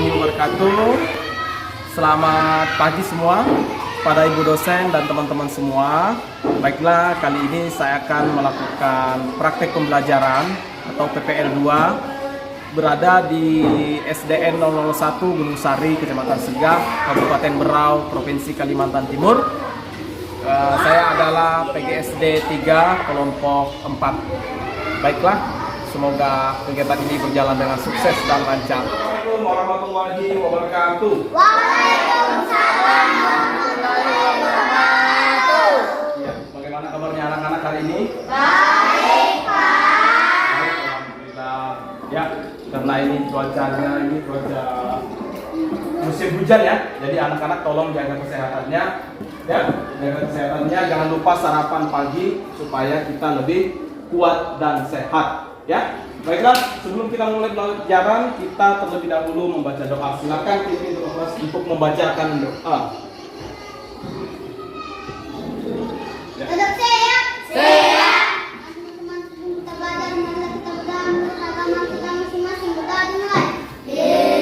warahmatullahi wabarakatuh. Selamat pagi semua pada ibu dosen dan teman-teman semua. Baiklah, kali ini saya akan melakukan praktek pembelajaran atau PPL 2 berada di SDN 001 Gunung Sari, Kecamatan Segaf, Kabupaten Berau, Provinsi Kalimantan Timur. Saya adalah PGSD 3 kelompok 4. Baiklah, semoga kegiatan ini berjalan dengan sukses dan lancar. Assalamualaikum warahmatullahi wabarakatuh. Waalaikumsalam warahmatullahi wabarakatuh. Ya, bagaimana kabarnya anak-anak hari ini? Baik, Pak. Baik, alhamdulillah. Ya, karena ini cuacanya cuaca musim hujan ya. Jadi anak-anak tolong jaga kesehatannya. Ya, jaga kesehatannya. Jangan lupa sarapan pagi supaya kita lebih kuat dan sehat. Ya, baiklah, sebelum kita mulai pelajaran, kita terlebih dahulu membaca doa. Silakan pimpin kelas untuk membacakan doa. Ya. Tetap sehat. Sehat. Teman-teman, kita belajar marilah kita berdoa menurut agama kita masing-masing. Berdoa dimulai. Bismillahirrahmanirrahim.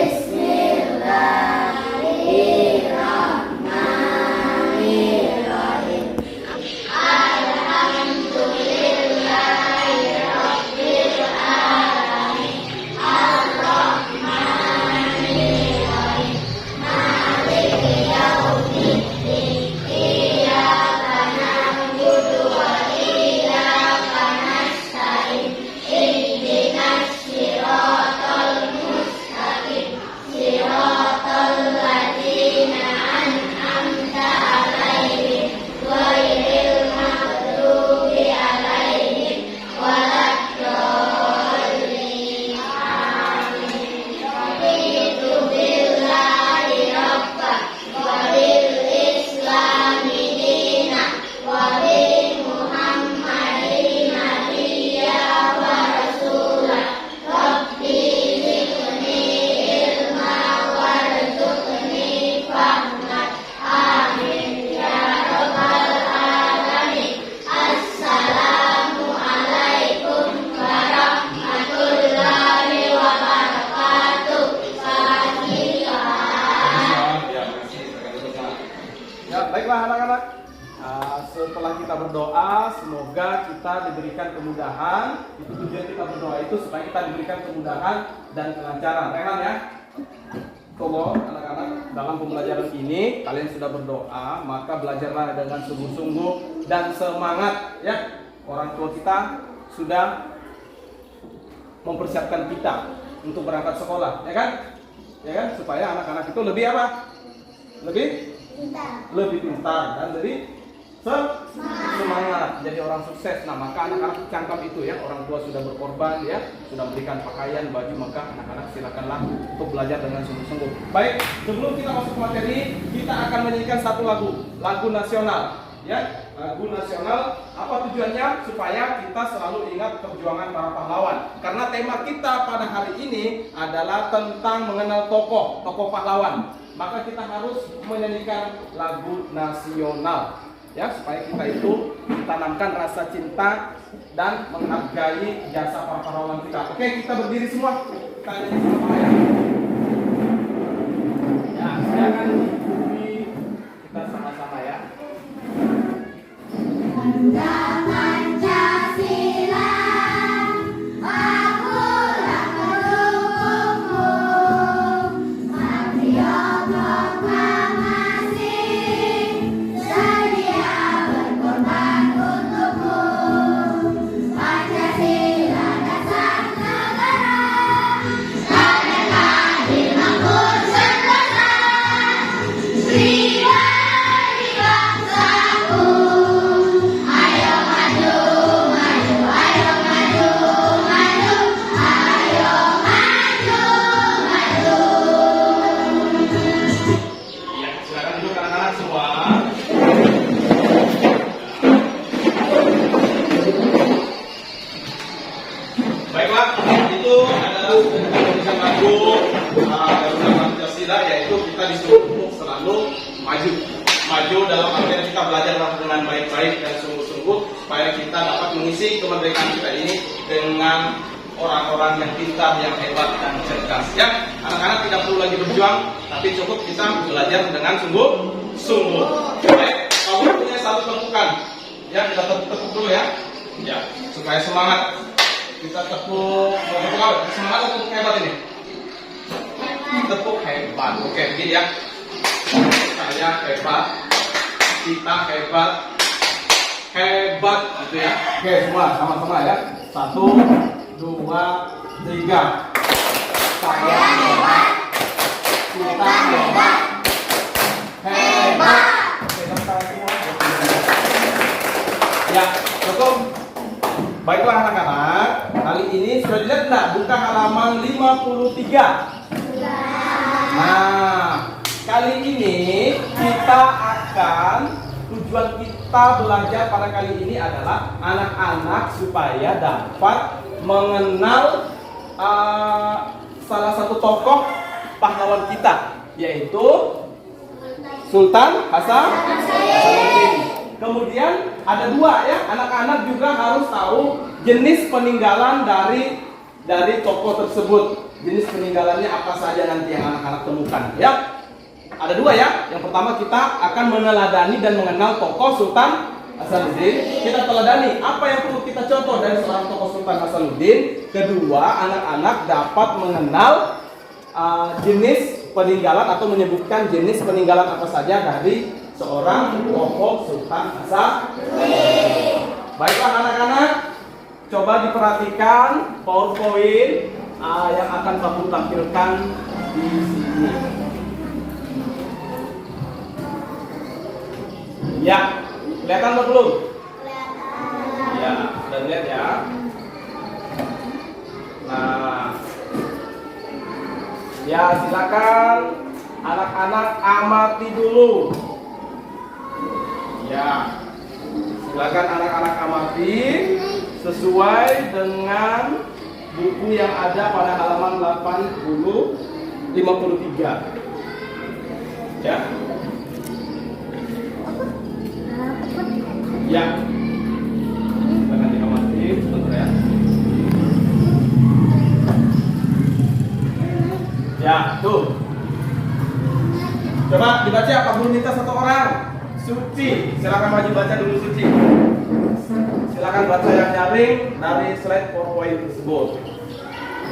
Baiklah anak-anak, setelah kita berdoa, semoga kita diberikan kemudahan. Itu tujuan kita berdoa itu supaya kita diberikan kemudahan dan kelancaran. Rehan ya. Tolong anak-anak, dalam pembelajaran ini kalian sudah berdoa, maka belajarlah dengan sungguh-sungguh dan semangat ya. Orang tua kita sudah mempersiapkan kita untuk berangkat sekolah, ya kan? Ya kan? Supaya anak-anak itu lebih apa? Lebih pintar dan lebih semangat jadi orang sukses. Nah, maka anak-anak cangkap itu ya, orang tua sudah berkorban ya, sudah memberikan pakaian, baju, maka anak-anak silakanlah untuk belajar dengan sungguh-sungguh. Baik, sebelum kita masuk ke materi, kita akan menyanyikan satu lagu nasional ya. Lagu nasional, apa tujuannya? Supaya kita selalu ingat perjuangan para pahlawan. Karena tema kita pada hari ini adalah tentang mengenal tokoh pahlawan. Maka kita harus menyanyikan lagu nasional ya, supaya kita itu ditanamkan rasa cinta dan menghargai jasa para pahlawan kita. Oke, kita berdiri semua, kita nyanyi sama-sama ya. Ya, silakan berdiri, kita sama-sama ya. Yaitu kita disuruh untuk selalu maju dalam artian kita belajar dengan baik-baik dan sungguh-sungguh supaya kita dapat mengisi kemerdekaan kita ini dengan orang-orang yang pintar, yang hebat dan cerdas. Ya, anak-anak tidak perlu lagi berjuang, tapi cukup kita belajar dengan sungguh-sungguh. Baik, kamu punya satu tepukan. Ya, kita tepuk dulu ya. Ya, supaya semangat. Kita tepuk, semangat atau tepuk hebat ini? Tepuk hebat. Oke, begini ya. Saya hebat, kita hebat, hebat gitu ya. Oke, semua sama-sama ya. 1, 2, 3. Saya hebat, kita hebat, hebat. Oke, sama semua. Ya, cukup. Baiklah anak-anak, kali ini sudah dilihat enggak? Buka halaman 53. Nah, kali ini kita akan, tujuan kita belajar pada kali ini adalah anak-anak supaya dapat mengenal salah satu tokoh pahlawan kita, yaitu Sultan Hasanuddin. Kemudian ada 2 ya, anak-anak juga harus tahu jenis peninggalan dari tokoh tersebut. Jenis peninggalannya apa saja nanti yang anak-anak temukan ya. Ada 2 ya. Yang pertama kita akan meneladani dan mengenal tokoh Sultan Hasanuddin. Kita teladani apa yang perlu kita contoh dari seorang tokoh Sultan Hasanuddin. Kedua, anak-anak dapat mengenal jenis peninggalan atau menyebutkan jenis peninggalan apa saja dari seorang tokoh Sultan Hasanuddin. Baiklah anak-anak, coba diperhatikan PowerPoint yang akan Bapak tampilkan di sini. Ya, kelihatan atau belum? Ya, sudah lihat ya. Nah, ya silakan anak-anak amati dulu. Ya, silakan anak-anak amati sesuai dengan buku yang ada pada halaman 53. Ya. Ya. Silakan diamati sebentar ya. Ya, tuh. Coba dibaca, Pak Guru minta 1 orang. Suci, silakan maju baca dulu Suci. Silakan baca yang nyaring dari slide PowerPoint tersebut.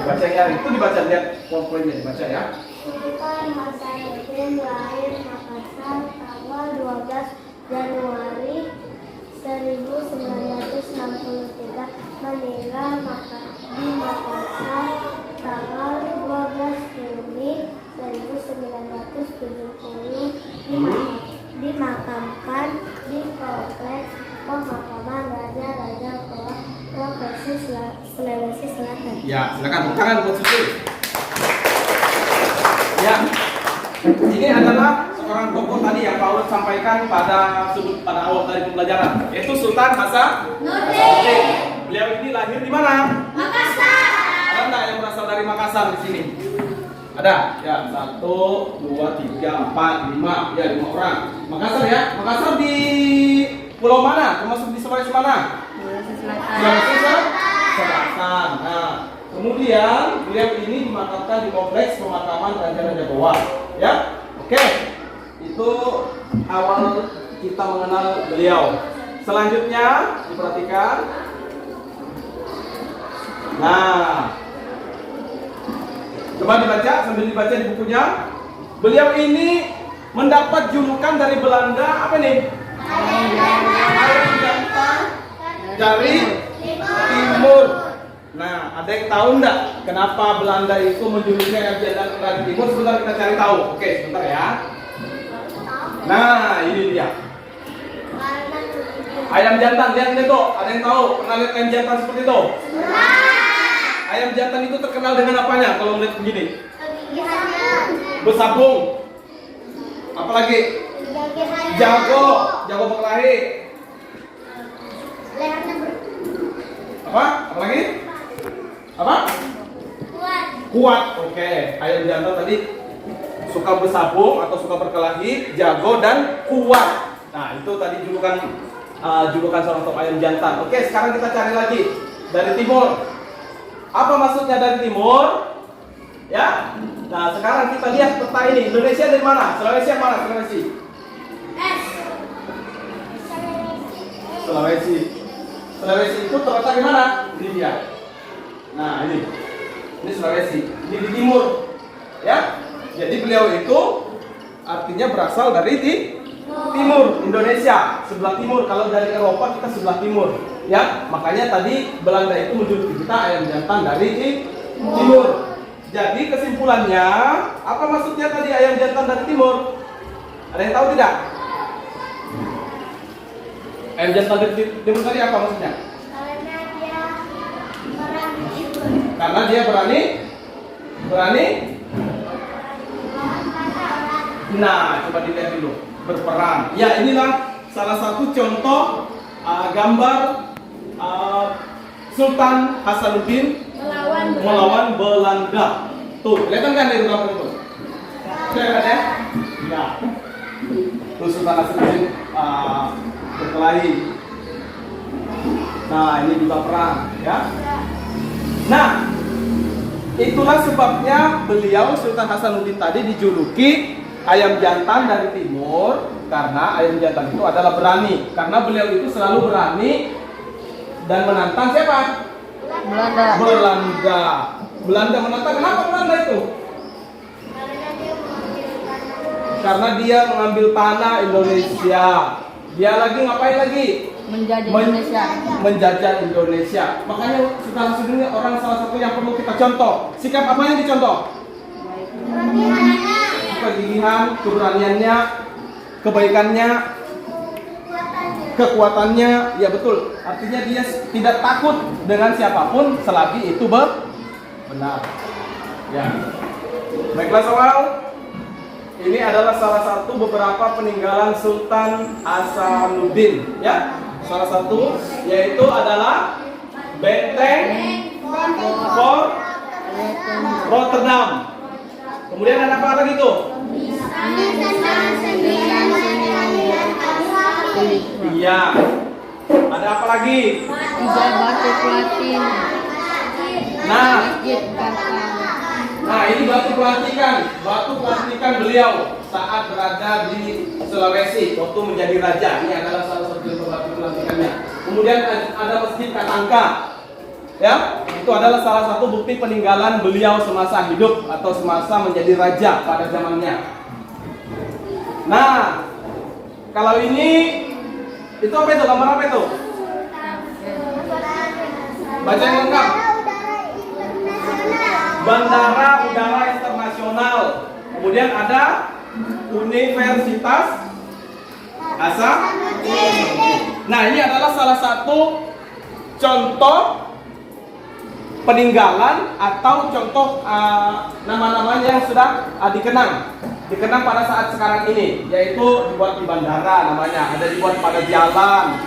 Baca yang nyaring, itu dibaca, lihat PowerPointnya dibaca ya. Sultan Hasanuddin lahir Makassar tanggal 12 Januari 1963, meninggal di Makassar tanggal 12 Juni 1970, dimakamkan di kompleks pemakaman Raja Goa, Provinsi Sulawesi Selatan. Ya, silakan tepuk tangan buat Suci. Ya, ini adalah seorang tokoh tadi yang Paulus sampaikan pada awal dari pembelajaran, yaitu Sultan Hasanuddin. Beliau ini lahir di mana? Makassar. Ada nggak yang berasal dari Makassar di sini? Ada? Ya, 1, 2, 3, 4, 5. Ya, 5 orang. Makassar ya. Makassar di pulau mana? Termasuk di Sulawesi mana? Sulawesi Selatan. Nah, kemudian beliau ini dimakamkan di kompleks pemakaman Raja Goa. Ya, oke. Itu awal kita mengenal beliau. Selanjutnya diperhatikan. Nah, coba dibaca, sambil dibaca di bukunya. Beliau ini mendapat julukan dari Belanda apa nih? Ayam jantan dari timur. Nah, ada yang tahu enggak kenapa Belanda itu menjuluki ayam jantan dari timur? Sebentar kita cari tahu. Oke, sebentar ya. Nah, ini dia. Ayam jantan, lihat ini tuh. Ada yang tahu? Pernah lihat ayam jantan seperti itu? Ayam jantan itu terkenal dengan apanya kalau melihat begini? Bersabung. Apalagi? Jago berkelahi. Apa? Apalagi? Apa? Kuat. Oke. Ayam jantan tadi suka bersabung atau suka berkelahi, jago dan kuat. Nah, itu tadi julukan seorang tokoh ayam jantan. Oke, sekarang kita cari lagi dari timur. Apa maksudnya dari timur? Ya. Nah, sekarang kita lihat peta ini. Indonesia dari mana? Sulawesi mana? Sulawesi. Sulawesi. Sulawesi itu terletak di mana? Ini dia. Nah, ini. Ini Sulawesi. Ini di timur. Ya. Jadi beliau itu artinya berasal dari timur Indonesia, sebelah timur. Kalau dari Eropa kita sebelah timur. Ya, makanya tadi Belanda itu menjuluki kita ayam jantan dari timur. Jadi kesimpulannya, apa maksudnya tadi ayam jantan dari timur? Ada yang tahu tidak? Ayam jantan dari timur tadi apa maksudnya? Karena dia berani. Nah, coba dilihat dulu. Berperang. Ya, inilah salah satu contoh gambar Sultan Hasanuddin melawan Belanda. Tuh, kelihatan kan dari gambar itu? Kelihatan ya? Ya. Tuh Sultan Hasanuddin berkelahi. Nah, ini juga perang, ya. Nah, itulah sebabnya beliau Sultan Hasanuddin tadi dijuluki ayam jantan dari timur, karena ayam jantan itu adalah berani. Karena beliau itu selalu berani dan menantang siapa? Belanda menantang. Kenapa Belanda itu? Karena dia mengambil tanah Indonesia. Dia lagi ngapain lagi? Menjajah Indonesia. Makanya Sultan Hasanuddin ini orang salah satu yang perlu kita contoh. Sikap apa yang dicontoh? Kegigihan, keberaniannya, kebaikannya, kekuatannya. Ya betul. Artinya dia tidak takut dengan siapapun selagi itu benar. Ya. Baiklah soal. Ini adalah salah satu beberapa peninggalan Sultan Hasanuddin, ya. Salah satu yaitu adalah Benteng Fort Rotterdam. Kemudian ada apa lagi tuh? Iya. Ada apa lagi? Batu Platin. Nah, ini batu pelatikan beliau saat berada di Sulawesi waktu menjadi raja. Ini adalah salah satu batu pelatikannya. Kemudian ada Masjid Katangka. Ya, itu adalah salah satu bukti peninggalan beliau semasa hidup atau semasa menjadi raja pada zamannya. Nah, kalau ini itu apa itu? Gambar apa itu? Baca yang lengkap. Bandara Udara Internasional. Kemudian ada Universitas Hasanuddin. Nah, ini adalah salah satu contoh peninggalan atau contoh nama-namanya yang sudah dikenang pada saat sekarang ini, yaitu dibuat di bandara namanya, ada dibuat pada jalan,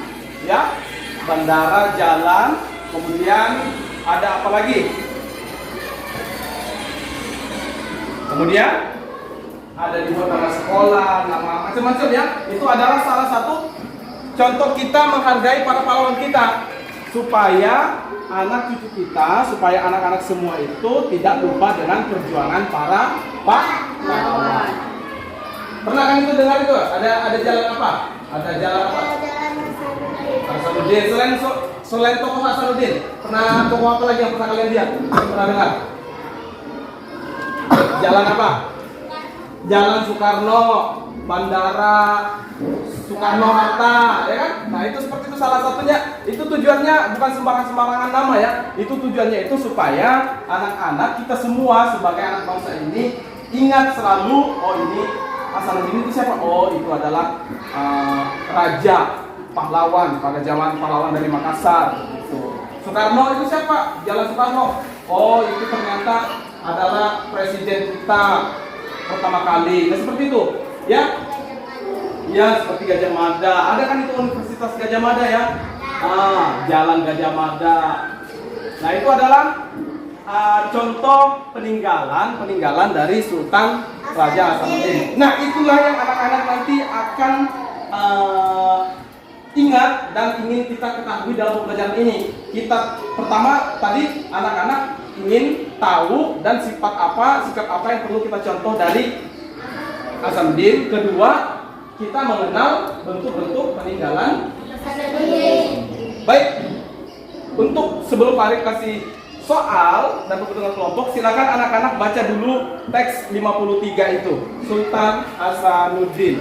ya, bandara, jalan. Kemudian ada apa lagi? Kemudian ada dibuat nama sekolah, nama macam-macam, ya. Itu adalah salah satu contoh kita menghargai para pahlawan kita, supaya anak cucu kita, supaya anak-anak semua itu tidak lupa dengan perjuangan para pahlawan. Pernah kan itu dengar itu? Ada jalan apa? Ada jalan apa? Hasanuddin. Selain tokoh Hasanuddin, pernah tokoh apa lagi yang pernah kalian lihat? Pernah dengar? Jalan apa? Jalan Soekarno, Bandara Soekarno-Hatta, ya kan? Nah, itu seperti itu salah satunya. Itu tujuannya bukan sembarangan nama, ya. Itu tujuannya itu supaya anak-anak kita semua sebagai anak bangsa ini ingat selalu, oh ini Hasanuddin itu siapa? Oh, itu adalah raja pahlawan pada zaman pahlawan dari Makassar. Gitu. Soekarno itu siapa? Jalan Soekarno. Oh, itu ternyata adalah presiden kita pertama kali. Nah, seperti itu, ya. Ya, seperti Gajah Mada. Ada kan itu Universitas Gajah Mada, ya? Jalan Gajah Mada. Nah, itu adalah contoh peninggalan dari Sultan Raja Hasanuddin. Nah, itulah yang anak-anak nanti akan ingat dan ingin kita ketahui dalam pembelajaran ini. Kita pertama tadi anak-anak ingin tahu dan sikap apa yang perlu kita contoh dari Hasanuddin. Kedua, kita mengenal bentuk-bentuk peninggalan Hasanuddin. Baik, untuk sebelum Pak Arif kasih soal dan kebutuhan kelompok, silakan anak-anak baca dulu teks 53 itu, Sultan Hasanuddin.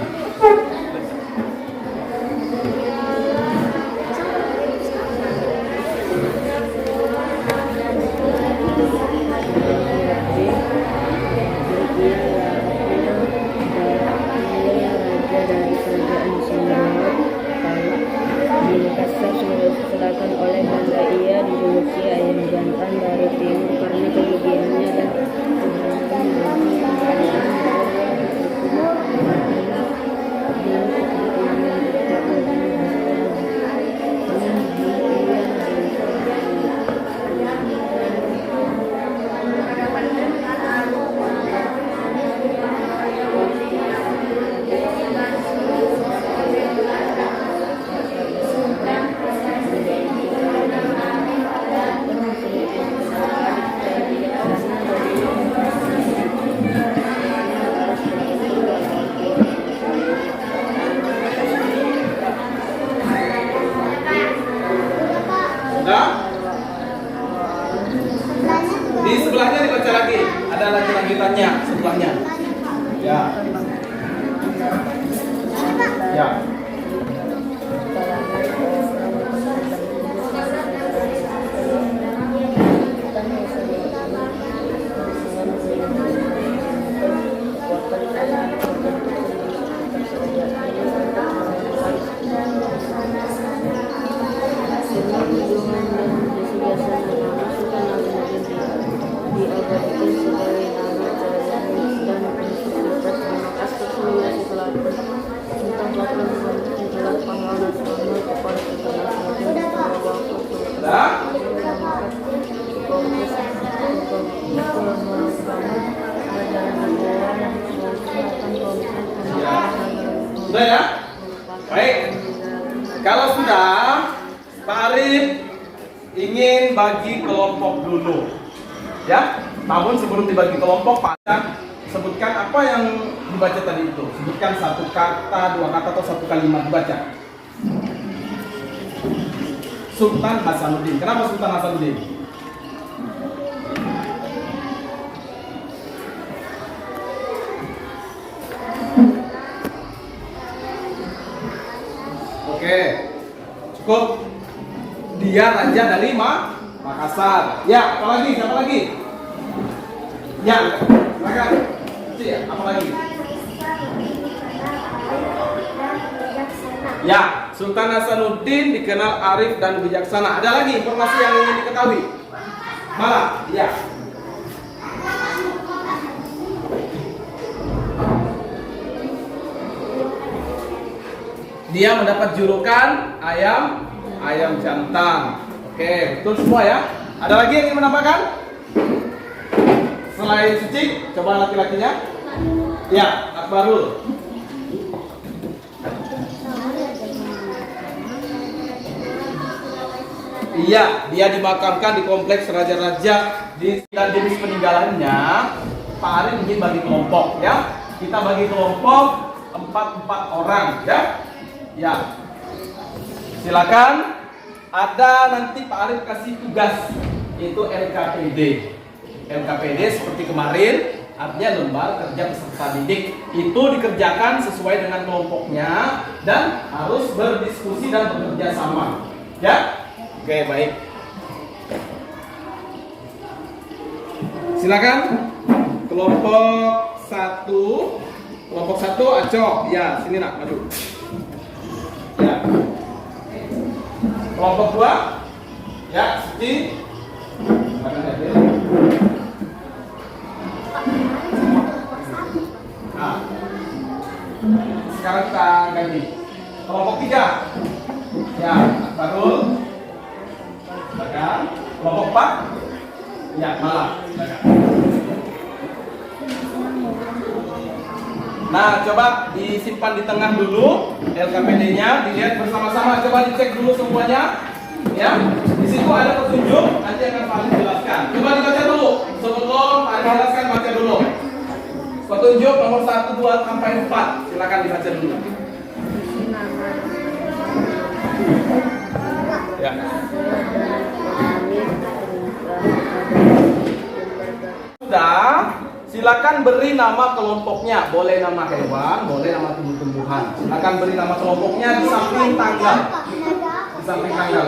Selatan oleh bangsa ia dijuluki ayam jantan dari timur karena kegigihannya dan Di sebelahnya dibaca lagi, ada lagi lanjutannya sebelahnya. Ya. Ya. Sudah ya? Baik. Kalau sudah, Pak Arif ingin bagi kelompok dulu. Ya, namun sebelum dibagi kelompok, Pak Arif sebutkan apa yang dibaca tadi itu. Sebutkan satu kata, dua kata, atau satu kalimat dibaca. Sultan Hasanuddin. Kenapa Sultan Hasanuddin? Oke, cukup. Dia raja dari Makassar. Ya, apa lagi? Siapa lagi? Ya, silakan. Ya, apa lagi? Ya, Sultan Hasanuddin dikenal arif dan bijaksana. Ada lagi informasi yang ingin diketahui? Malah, ya. Dia mendapat julukan ayam jantan. Oke, betul semua ya. Ada lagi yang ingin menambahkan? Selain Suci, coba laki-lakinya. Ya, Akbarul. Iya, dia dimakamkan di kompleks raja-raja dan jenis peninggalannya. Pak Arif ingin bagi kelompok ya. Kita bagi kelompok 4 orang ya. Ya, silakan. Ada nanti Pak Arif kasih tugas, yaitu LKPD. LKPD seperti kemarin, artinya lembar kerja peserta didik. Itu dikerjakan sesuai dengan kelompoknya dan harus berdiskusi dan bekerja sama. Ya, oke baik. Silakan kelompok 1. Kelompok 1 Acok. Ya, sini nak, maju. Ya. Kelompok 2 ya, Siti. Nah, sekarang kita ganti. Kelompok 3 ya, Akbarul. Silakan. Kelompok 4 ya, Malah. Silakan. Nah, coba disimpan di tengah dulu LKPD-nya, dilihat bersama-sama. Coba dicek dulu semuanya. Ya, di situ ada petunjuk, nanti akan Pak Alif jelaskan. Coba dibaca dulu. Sebelum Pak Alif jelaskan, baca dulu. Petunjuk nomor 1, 2 sampai 4. Silakan dibaca dulu. Ya. Sudah, silakan beri nama kelompoknya. Boleh nama hewan, boleh nama tumbuh-tumbuhan. Silakan beri nama kelompoknya di samping tanggal. Di samping tanggal.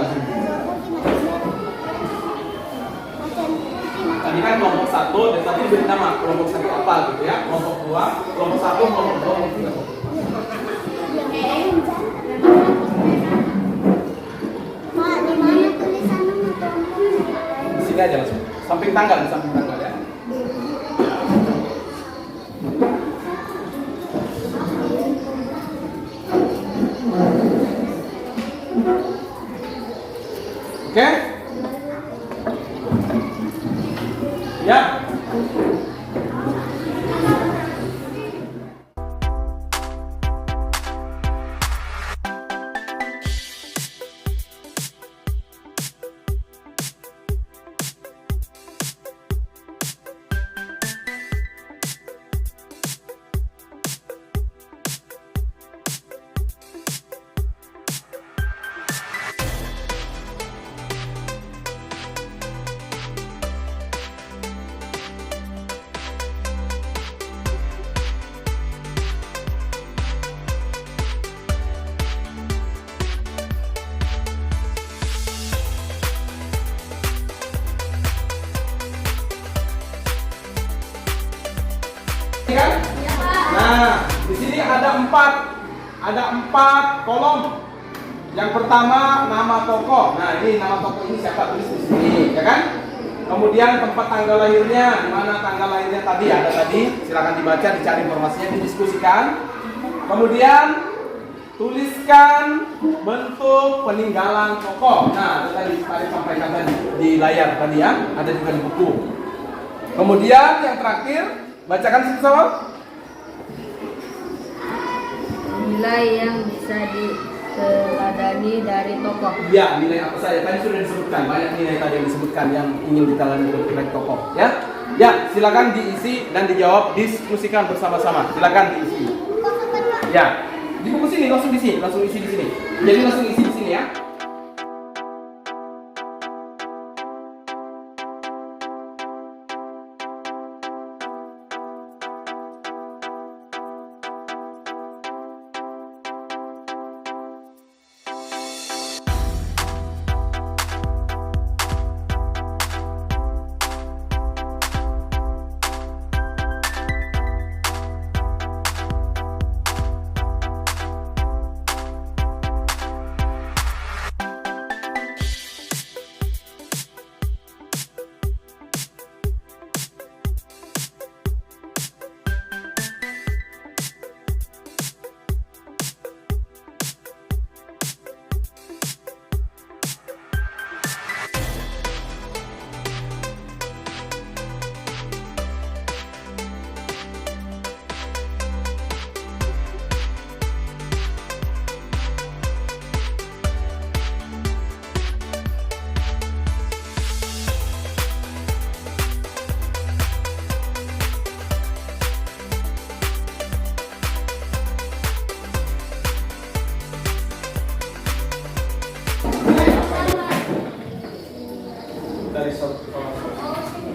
Tadi kan kelompok 1 dan tadi beri nama kelompok 1 apa gitu ya. Kelompok 2, kelompok 1, kelompok 2, kelompok 3. Di sini aja langsung. Samping tanggal, di samping tanggal ya. Oke? Ya. Kan? Nah, di sini ada empat kolom. Yang pertama nama tokoh. Nah, ini nama tokoh ini siapa, tulis di sini, ya kan? Kemudian tempat tanggal lahirnya, di mana tanggal lahirnya tadi ada tadi. Silakan dibaca, dicari informasinya, didiskusikan. Kemudian tuliskan bentuk peninggalan tokoh. Nah, itu tadi saya sampaikan tadi di layar tadi ya, ada juga di buku. Kemudian yang terakhir, bacakan sama-sama. Nilai yang bisa diteladani dari tokoh. Ya, nilai apa saja? Tadi sudah disebutkan, banyak nilai tadi yang disebutkan yang ingin diteladani dari tokoh. Ya, ya, silakan diisi dan dijawab, diskusikan bersama-sama. Silakan diisi. Ya, di buku sini langsung diisi, langsung isi di sini. Jadi langsung isi di sini ya.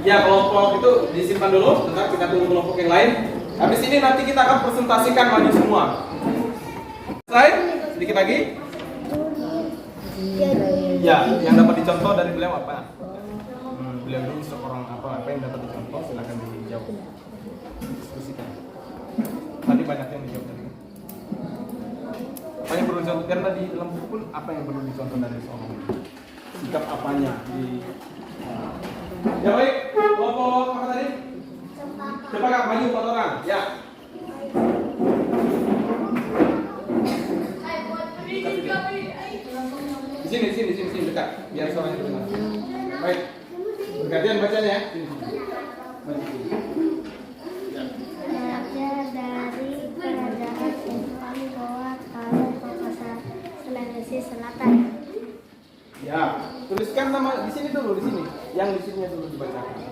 Ya, kelompok itu disimpan dulu, bentar kita tunggu kelompok yang lain. Habis ini nanti kita akan presentasikan maju semua. Selesai? Sedikit lagi? Ya, yang dapat dicontoh dari beliau apa? Beliau dulu seorang apa yang dapat dicontoh, silakan dijawab. Diskusikan. Tadi banyak yang dijawab tadi. Apa yang perlu dicontoh? Karena di dalam buku pun apa yang perlu dicontoh dari seorang? Sikap apanya di ya baik, kelompok apa tadi? Coba Kak, maju 4 orang. Ya. Di sini dekat, biar suaranya dengar. Baik. Bergantian bacanya ya. Sini. Belajar dari Tuliskan nama di sini dulu, di sini. Yang di sini dulu dibacakan.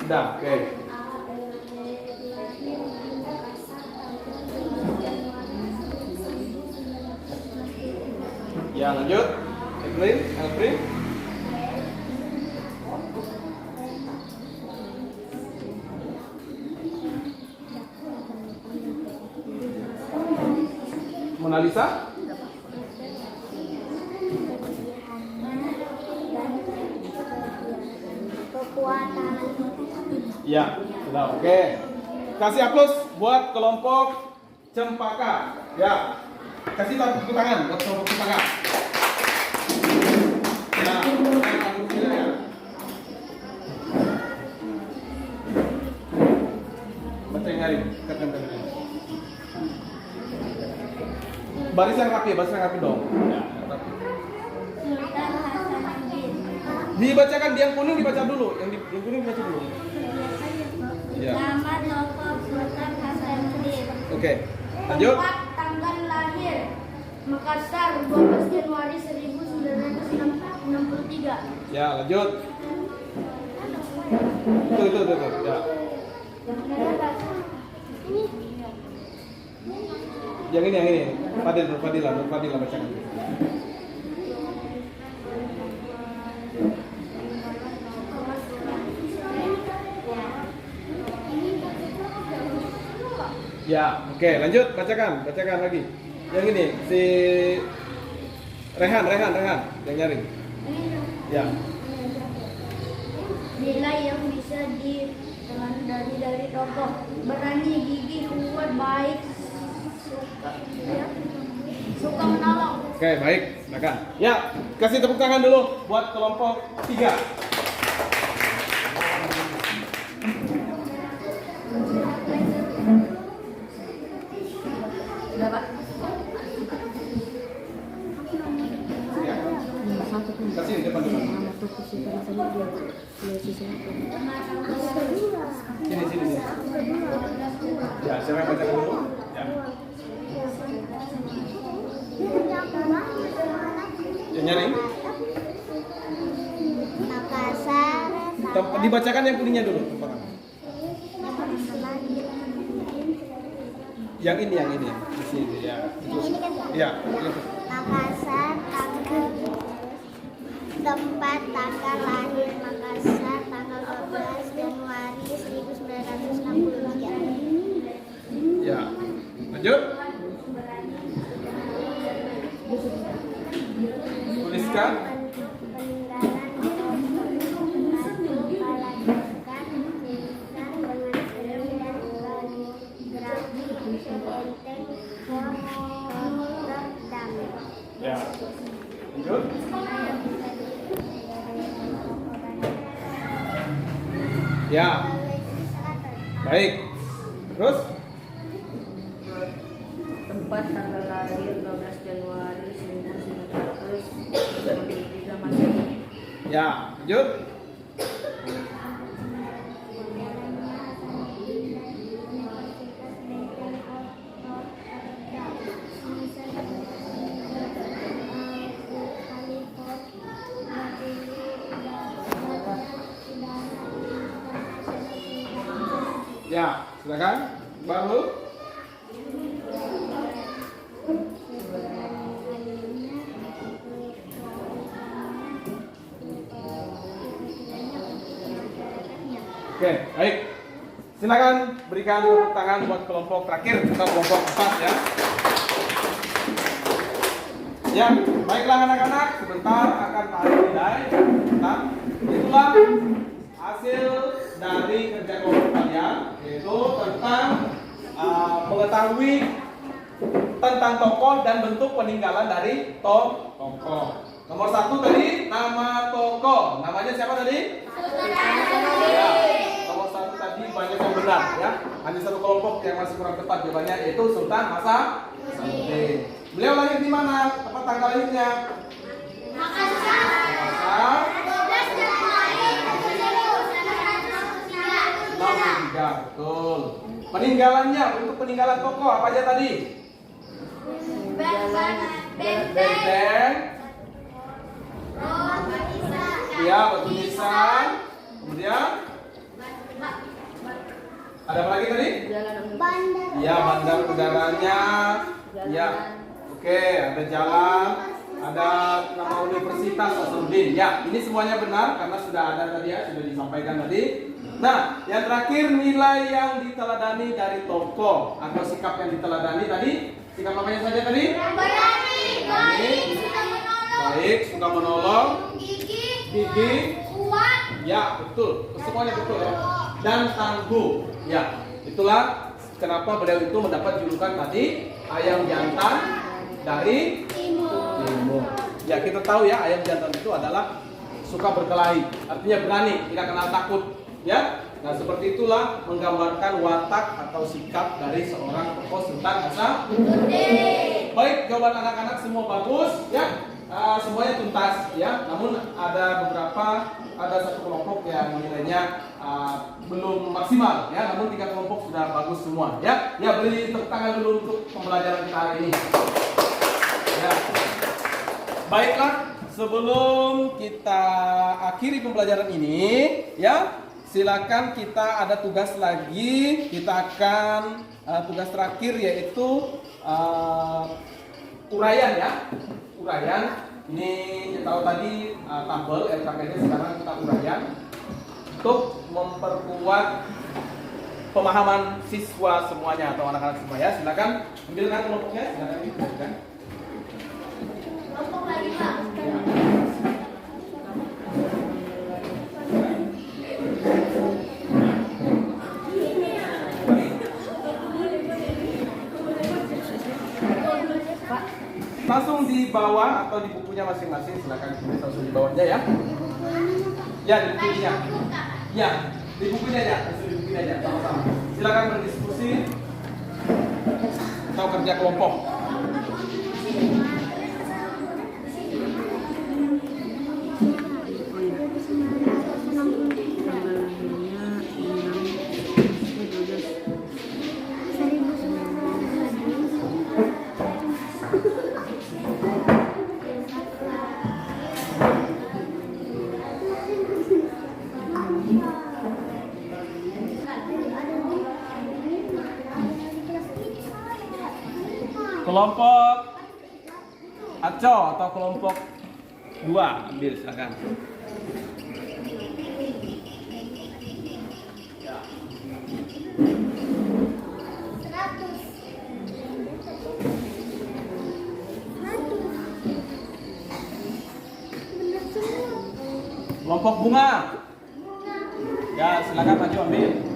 Sudah, oke. Ya, lanjut. Elfrin. Mona Lisa. Kekuatan. Ya, sudah oke. Kasih aplaus buat kelompok Cempaka. Ya. Kasih tepuk tangan buat kelompok Cempaka. Ya, ya. Baca yang nyari, baris yang rapi dong. Ya, rapi. Sultan Hasanuddin. Dibacakan yang kuning dibaca dulu, yang kuning dibaca dulu. Ya. Nama tokoh Sultan Hasanuddin. Oke. Lanjut. Tempat tanggal lahir Makassar 12 Januari 1963. Ya, lanjut. Itu. Ya. Yang ini. Fadila bacakan. Ya, oke, lanjut bacakan lagi. Yang ini si Rehan yang nyari. Ya. Nilai yang bisa ditelan dari tokoh berani, gigih, kuat, baik, suka menolong. Oke, baik, silakan. Ya, kasih tepuk tangan dulu buat kelompok 3. Sudah, Pak. Ya. Kasih di depan. Nama tokoh Sultan Hasanuddin. Sulawesi Selatan. Sini. Ya, silakan bacakan dulu. Ya. Yang nyari? Makassar. Dibacakan yang kuningnya dulu. Yang ini di sini ya. Ini kan Ya. Makassar, tempat tanggal lahir Makassar tanggal 12 Januari 1963. Ya. Lanjut. Tuliskan. Ya. Lanjut. Ya. Baik. Terus? Tempat tanggal lahir 12 Januari 1963 Masehi. Ya. Lanjut. Ya, silakan. Baru. Oke, baik. Silakan berikan tepuk tangan buat kelompok terakhir atau kelompok 4 ya. Ya, baiklah anak-anak, sebentar akan tarik nilai. Nah, itulah hasil dari kerja kelompok kalian, yaitu tentang mengetahui tentang tokoh dan bentuk peninggalan dari tokoh. Nomor 1 tadi nama tokoh, namanya siapa tadi? Ya, nomor 1 tadi banyak yang benar ya. Hanya satu kelompok yang masih kurang tepat jawabannya, yaitu Sultan Hasanuddin. Beliau lahir di mana? Tempat tanggal lahirnya? Makassar. Makassar. 12 Januari 63, betul. Peninggalannya, untuk peninggalan tokoh apa aja tadi? Benteng. Benteng. Oh, Ya, batu nisan. Kemudian ada apa lagi tadi? Bandar. Ya, bandar udaranya. Ya, oke, ada jalan, ada nama Universitas Hasanuddin. Ya, ini semuanya benar karena sudah ada tadi ya, sudah disampaikan tadi. Nah, yang terakhir nilai yang diteladani dari tokoh atau sikap yang diteladani tadi. Sikap apanya saja tadi? Berani, baik, suka menolong. Baik, suka menolong, gigih, kuat. ya betul, semuanya betul ya. Dan tangguh, ya itulah kenapa beliau itu mendapat julukan tadi ayam jantan dari timur. Ya kita tahu ya ayam jantan itu adalah suka berkelahi, artinya berani, tidak kenal takut, ya. Nah seperti itulah menggambarkan watak atau sikap dari seorang tokoh Sultan Hasanuddin. Baik, jawaban anak-anak semua bagus, ya. Semuanya tuntas, ya. Namun ada satu kelompok yang nilainya belum maksimal, ya. Namun 3 kelompok sudah bagus semua, ya. Ya beri tepuk tangan dulu untuk pembelajaran kita hari ini. Ya. Baiklah, sebelum kita akhiri pembelajaran ini, ya. Silakan kita ada tugas lagi. Kita akan tugas terakhir yaitu uraian ya. Uraian. Ini kita tahu tadi tabel LKPD, sekarang kita uraian untuk memperkuat pemahaman siswa semuanya atau anak-anak semua ya. Silakan ambilkan kelompoknya. Silakan ambilkan. Kelompok lagi, Pak. Ya. Langsung di bawah atau di bukunya masing-masing, silakan tulis langsung di bawahnya ya. Ya di bukunya. Ya di bukunya ya, langsung di bukunya aja sama-sama. Silakan berdiskusi atau kerja kelompok. Kelompok Aco atau kelompok 2 ambil silakan. Kelompok bunga. Ya silakan maju ambil.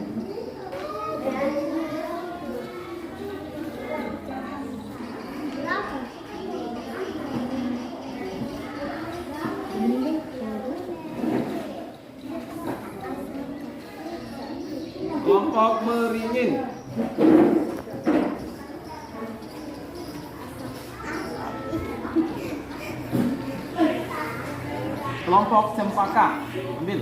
Kelompok meringin. Kelompok cempaka. Ambil.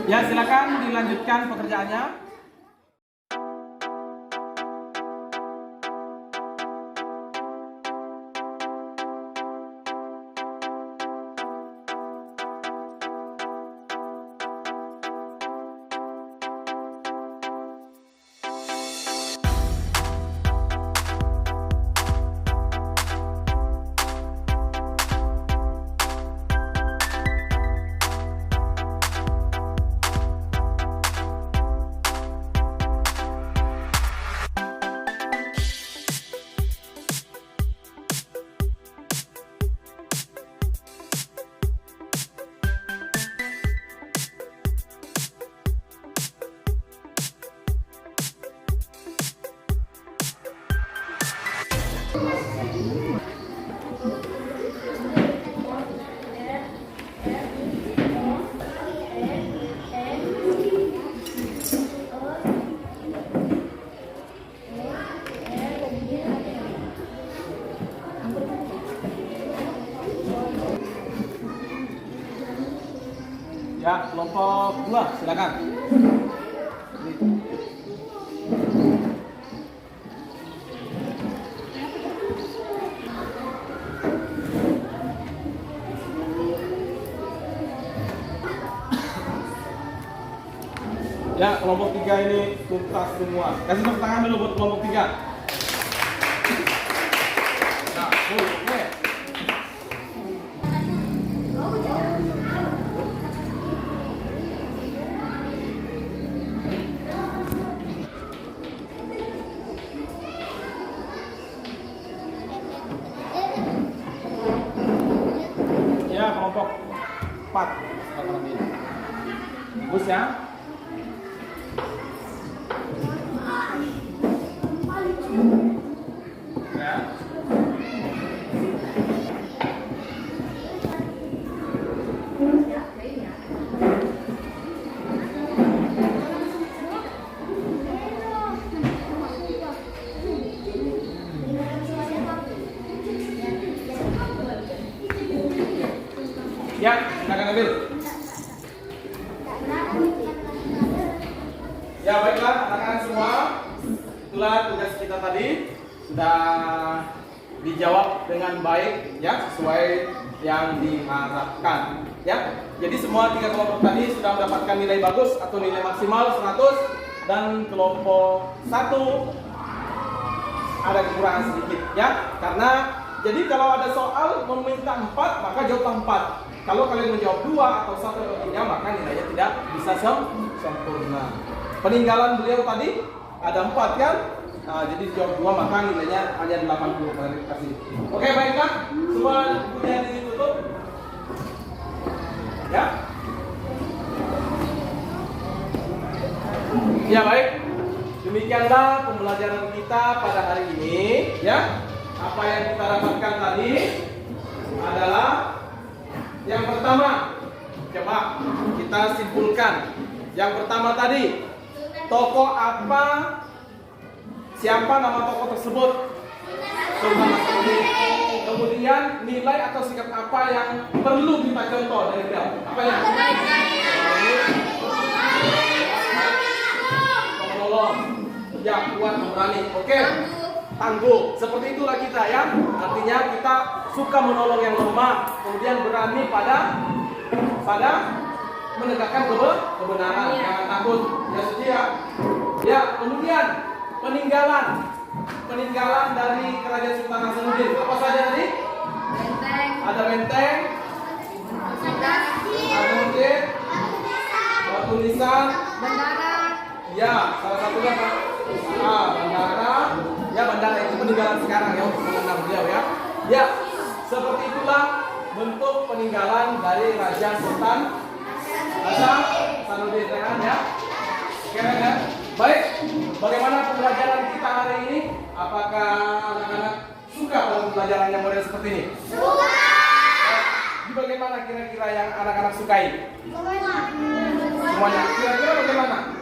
Ya silakan dilanjutkan pekerjaannya. Ya, kelompok 2, silakan. Ya, kelompok 3 ini tuntas semua. Kasih tepuk tangan dulu buat kelompok 3. Nah, oke. Ya, kelompok 4 sekarang ini. Bagus ya. Ya. Ya, silakan ambil. Ya baiklah anak-anak semua, itulah tugas kita tadi sudah dijawab dengan baik ya sesuai yang diharapkan ya. Jadi semua 3 kelompok tadi sudah mendapatkan nilai bagus atau nilai maksimal 100 dan kelompok 1 ada kekurangan sedikit ya. Karena jadi kalau ada soal meminta 4 maka jawab 4. Kalau kalian menjawab 2 atau 1 atau 3 maka nilainya tidak bisa sempurna. Peninggalan beliau tadi ada 4 kan? Nah, jadi jawab 2 maka nilainya hanya 80 klarifikasi. Oke baiklah, semua bukunya ditutup. Ya. Ya baik. Demikianlah pembelajaran kita pada hari ini ya. Apa yang kita dapatkan tadi adalah yang pertama, coba kita simpulkan. Yang pertama tadi, tokoh apa? Siapa nama tokoh tersebut? Sultan Hasanuddin. Kemudian nilai atau sikap apa yang perlu kita contoh dari beliau? Apa yang? Menolong. Ya, kuat, memberani. Oke. Tangguh. Seperti itulah kita ya. Artinya kita suka menolong yang lemah, kemudian berani pada menegakkan kebenaran. Jangan takut. Ya suci ya. Ya, kemudian peninggalan dari Kerajaan Sultan Hasanuddin. Apa saja tadi? Benteng. Ada benteng, ada masjid, batu nisan, Bendara. ya salah satunya bandara. Ya bandara itu peninggalan sekarang ya untuk mengenang beliau ya. Ya seperti itulah bentuk peninggalan dari Raja Sultan Hasanuddin ya. Oke ya. Baik, bagaimana pembelajaran kita hari ini? Apakah anak-anak suka dengan pembelajaran yang model seperti ini? Suka. Bagaimana kira-kira yang anak-anak sukai? Semuanya. Kira-kira bagaimana?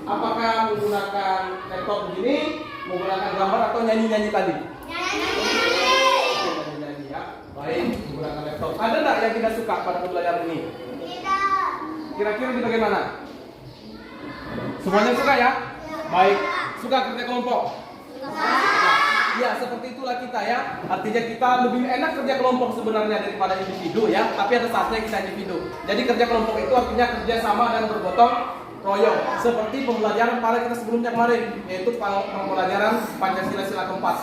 Apakah menggunakan laptop begini, menggunakan gambar atau nyanyi-nyanyi tadi? Nyanyi-nyanyi ya. Baik, menggunakan laptop. Ada nggak yang tidak suka pada pembelajaran ini? Tidak. Kira-kira ini bagaimana? Semuanya suka ya? Baik. Suka kerja kelompok? Ya, seperti itulah kita ya. Artinya kita lebih enak kerja kelompok sebenarnya daripada individu ya. Tapi ada saatnya kita individu. Jadi kerja kelompok itu artinya kerja sama dan bergotong royong. Seperti pembelajaran pada kita sebelumnya kemarin, yaitu pembelajaran Pancasila sila keempat.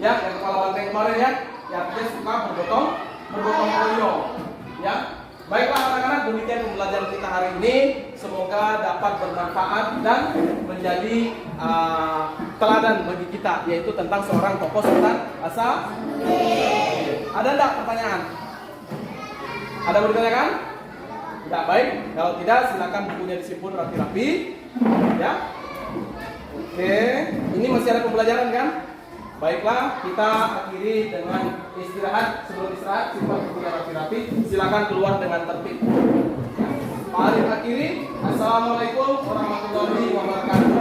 Ya, yang kepala banteng kemarin ya. Ya, artinya suka bergotong royong. Ya. Baiklah anak-anak, demikian pembelajaran kita hari ini. Semoga dapat bermanfaat dan menjadi teladan bagi kita, yaitu tentang seorang tokoh Sultan Hasanuddin. Ada enggak pertanyaan? Ada yang bertanyakan? Tidak, baik. Kalau tidak, silakan bukunya disimpul rapi-rapi. Ya. Oke, ini masih ada pembelajaran kan? Baiklah, kita akhiri dengan istirahat. Sebelum istirahat, simpan bukunya rapi-rapi. Silakan keluar dengan tertib. Mari akhiri. Assalamualaikum warahmatullahi wabarakatuh.